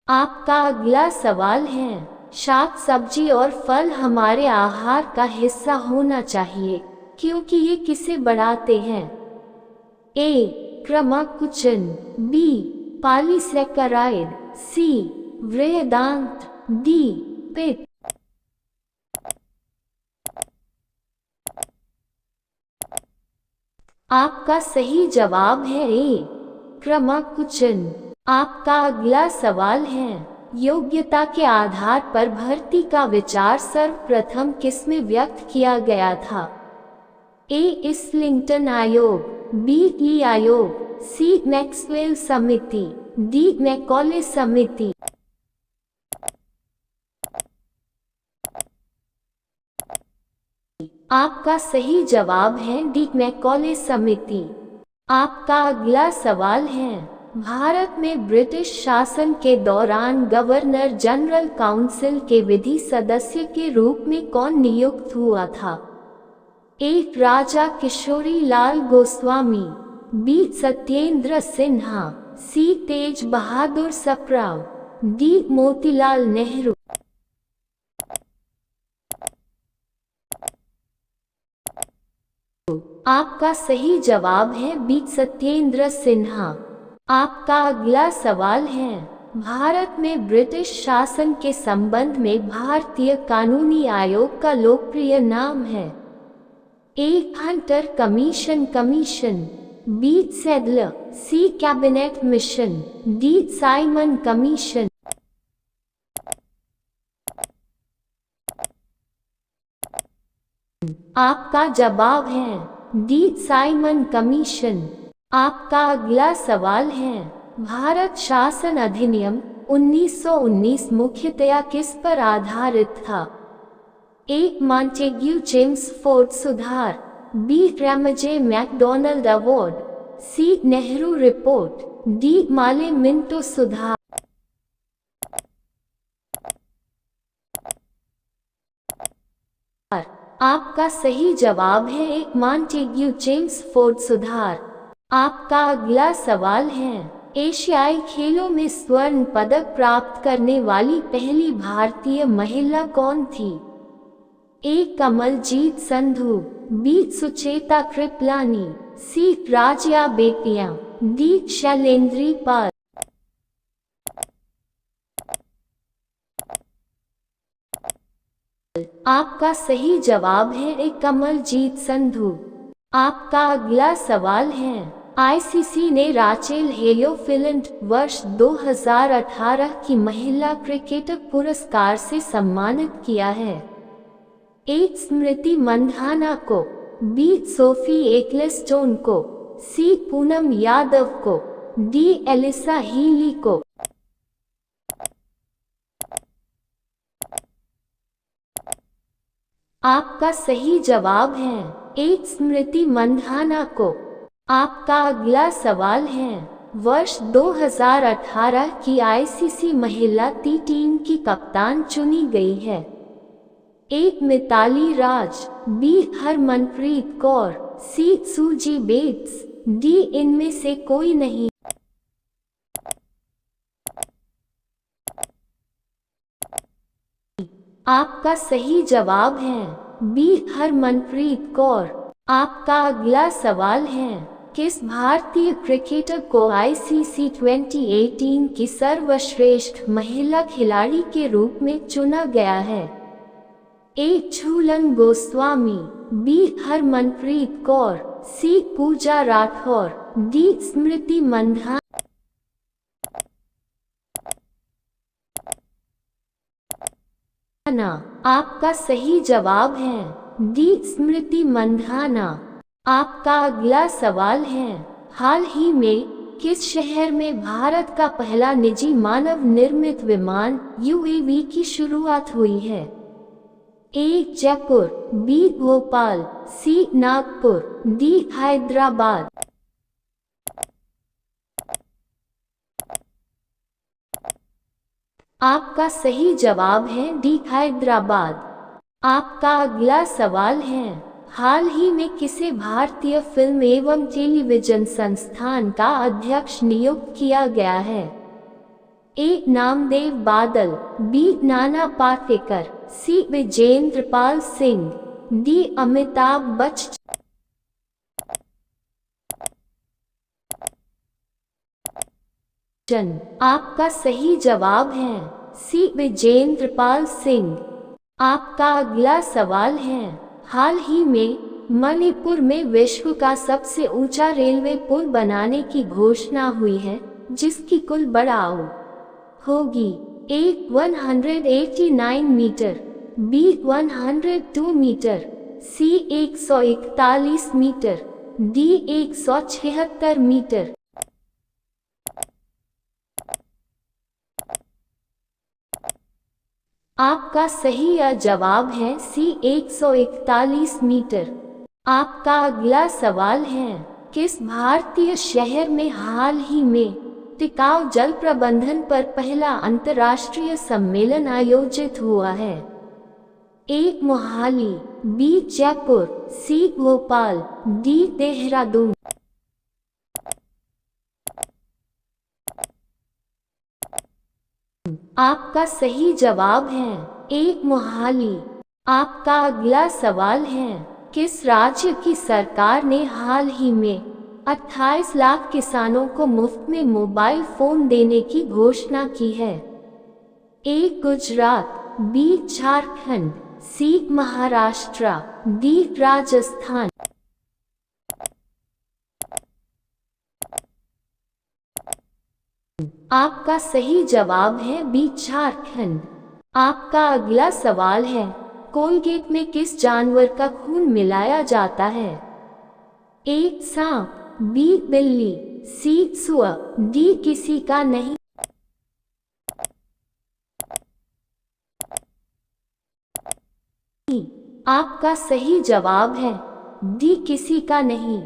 आपका अगला सवाल है, शाक सब्जी और फल हमारे आहार का हिस्सा होना चाहिए क्योंकि ये किसे बढ़ाते हैं? ए. क्रमाकुचन, बी. पॉलीसैकेराइड, सी. वृहदान्त्र, डी. पित्त। आपका सही जवाब है ए. क्रमाकुचन। आपका अगला सवाल है, योग्यता के आधार पर भर्ती का विचार सर्वप्रथम किसमें व्यक्त किया गया था? ए. इस्लिंगटन आयोग, बी. ली आयोग, सी. मैक्सवेल समिति, डी. मैकॉले समिति। आपका सही जवाब है डी. मैकॉले समिति। आपका अगला सवाल है, भारत में ब्रिटिश शासन के दौरान गवर्नर जनरल काउंसिल के विधि सदस्य के रूप में कौन नियुक्त हुआ था? ए. राजा किशोरी लाल गोस्वामी, बी. सत्येंद्र सिन्हा, सी. तेज बहादुर सप्राव, डी. मोतीलाल नेहरू। आपका सही जवाब है बी. सत्येंद्र सिन्हा। आपका अगला सवाल है, भारत में ब्रिटिश शासन के संबंध में भारतीय कानूनी आयोग का लोकप्रिय नाम है? A. Hunter commission commission, B. Sadler, C. Cabinet mission, D. Simon commission. आपका जवाब है डी. Simon commission. आपका अगला सवाल है, भारत शासन अधिनियम 1919 मुख्यतया किस पर आधारित था? ए. मॉन्टेग्यू चेम्सफोर्ड सुधार, B. Ramsay MacDonald award, C. Nehru report, D. Morley Minto सुधार। आपका सही जवाब है एक. मॉन्टेग्यू चेम्सफोर्ड सुधार। आपका अगला सवाल है, एशियाई खेलों में स्वर्ण पदक प्राप्त करने वाली पहली भारतीय महिला कौन थी? ए. कमलजीत संधू, बी. सुचेता कृपलानी, सी. राजिया बेतिया, डी. शैलेंद्री पाल। आपका सही जवाब है ए. कमलजीत संधू। आपका अगला सवाल है, आईसीसी ने राचेल हेयोफिलिंट वर्ष 2018 की महिला क्रिकेटर पुरस्कार से सम्मानित किया है? ए. स्मृति मंधाना को, बी. सोफी एक्लेस्टोन को, सी. पूनम यादव को, डी. एलिसा हीली को। आपका सही जवाब है ए. स्मृति मंधाना को। आपका अगला सवाल है, वर्ष 2018 की आईसीसी महिला टी की कप्तान चुनी गई है? A. Mithali Raj, B. Harmanpreet Kaur, C. Suzie Bates, D. इनमें से कोई नहीं। आपका सही जवाब है बी. हरमनप्रीत कौर। आपका अगला सवाल है, किस भारतीय क्रिकेटर को आईसीसी 2018 की सर्वश्रेष्ठ महिला खिलाड़ी के रूप में चुना गया है? ए. झूलन गोस्वामी, बी. हरमनप्रीत कौर, सी. पूजा राठौर, डी. स्मृति मंधाना। आपका सही जवाब है डी. स्मृति मंधाना। आपका अगला सवाल है, हाल ही में किस शहर में भारत का पहला निजी मानव निर्मित विमान यूएवी की शुरुआत हुई है? ए. जयपुर, बी. भोपाल, सी. नागपुर, डी. हैदराबाद। आपका सही जवाब है डी. हैदराबाद। आपका अगला सवाल है, हाल ही में किसे भारतीय फिल्म एवं टेलीविजन संस्थान का अध्यक्ष नियुक्त किया गया है? ए नामदेव बादल, बी नाना पाटेकर, सी विजेंद्र पाल सिंह, डी अमिताभ बच्चन। आपका सही जवाब है सी विजेंद्र पाल सिंह। आपका अगला सवाल है, हाल ही में मणिपुर में विश्व का सबसे ऊंचा रेलवे पुल बनाने की घोषणा हुई है, जिसकी कुल बढ़ाव होगी ए 189 मीटर, बी 102 मीटर, सी 141 मीटर, डी 176 मीटर। आपका सही जवाब है सी 141 मीटर। आपका अगला सवाल है, किस भारतीय शहर में हाल ही में टिकाऊ जल प्रबंधन पर पहला अंतर्राष्ट्रीय सम्मेलन आयोजित हुआ है? ए मोहाली, बी जयपुर, सी भोपाल, डी देहरादून। आपका सही जवाब है ए मोहाली। आपका अगला सवाल है, किस राज्य की सरकार ने हाल ही में 28 लाख किसानों को मुफ्त में मोबाइल फोन देने की घोषणा की है? ए गुजरात, बी झारखंड, सी महाराष्ट्र, डी राजस्थान। आपका सही जवाब है बी झारखंड। आपका अगला सवाल है, कोलगेट में किस जानवर का खून मिलाया जाता है? ए सांप, बी बिल्ली, सी सुअर, डी किसी का नहीं। आपका सही जवाब है डी किसी का नहीं।